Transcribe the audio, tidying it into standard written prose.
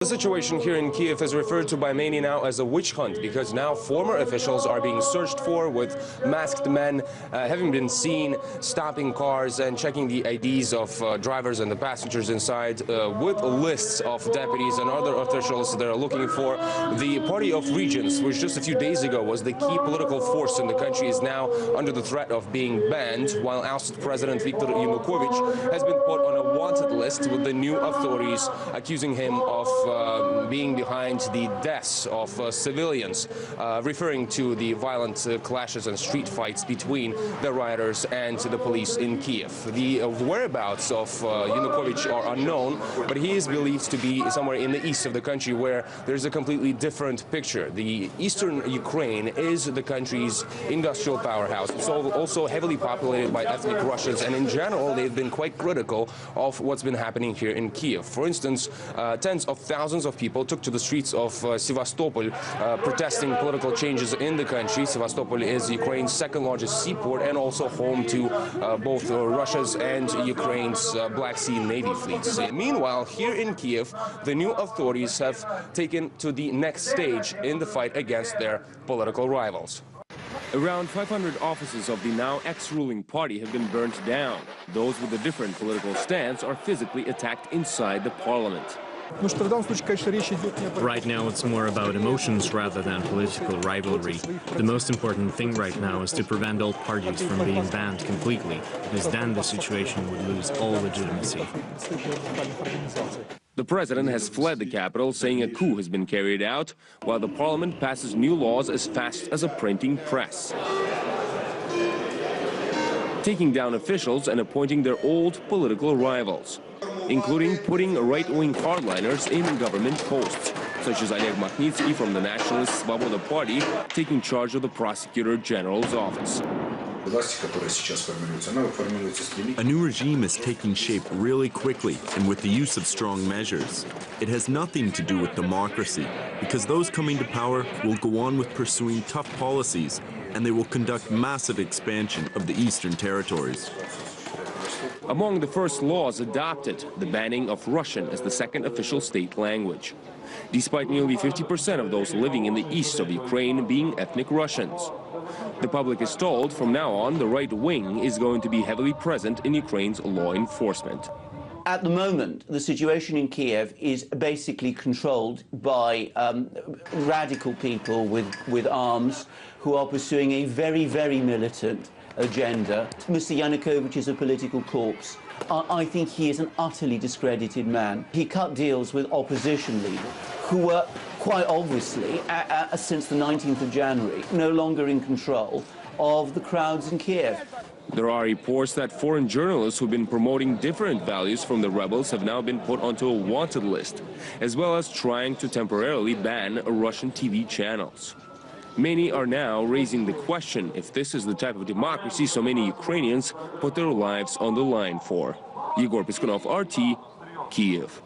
The situation here in Kiev is referred to by many now as a witch hunt, because now former officials are being searched for, with masked men having been seen stopping cars and checking the IDs of drivers and the passengers inside, with lists of deputies and other officials that are looking for. The Party of Regents, which just a few days ago was the key political force in the country, is now under the threat of being banned, while ousted President Viktor Yanukovych has been put on a wanted list, with the new authorities accusing him of being behind the deaths of civilians, referring to the violent clashes and street fights between the rioters and the police in Kiev. The whereabouts of Yanukovych are unknown, but he is believed to be somewhere in the east of the country, where there's a completely different picture. The eastern Ukraine is the country's industrial powerhouse. It's also heavily populated by ethnic Russians, and in general they've been quite critical of what's been happening here in Kiev. For instance, tens of thousands of people took to the streets of Sevastopol, protesting political changes in the country. Sevastopol is Ukraine's second largest seaport and also home to both Russia's and Ukraine's Black Sea Navy fleets. Meanwhile, here in Kiev, the new authorities have taken to the next stage in the fight against their political rivals. Around 500 offices of the now ex-ruling party have been burnt down. Those with a different political stance are physically attacked inside the parliament. Right now it's more about emotions rather than political rivalry. The most important thing right now is to prevent all parties from being banned completely, because then the situation would lose all legitimacy. The president has fled the capital, saying a coup has been carried out, while the parliament passes new laws as fast as a printing press, taking down officials and appointing their old political rivals, including putting right-wing hardliners in government posts, such as Oleg Magnitsky from the Nationalist Svoboda Party, taking charge of the Prosecutor General's office. A new regime is taking shape really quickly and with the use of strong measures. It has nothing to do with democracy, because those coming to power will go on with pursuing tough policies, and they will conduct massive expansion of the eastern territories. Among the first laws adopted, the banning of Russian as the second official state language, despite nearly 50% of those living in the east of Ukraine being ethnic Russians. The public is told from now on the right wing is going to be heavily present in Ukraine's law enforcement. At the moment, the situation in Kiev is basically controlled by radical people with arms who are pursuing a very, very militant agenda. Mr. Yanukovych is a political corpse. I think he is an utterly discredited man. He cut deals with opposition leaders who were quite obviously, since the 19th of January, no longer in control of the crowds in Kiev. There are reports that foreign journalists who've been promoting different values from the rebels have now been put onto a wanted list, as well as trying to temporarily ban Russian TV channels. Many are now raising the question if this is the type of democracy so many Ukrainians put their lives on the line for. Igor Piskunov, RT, Kiev.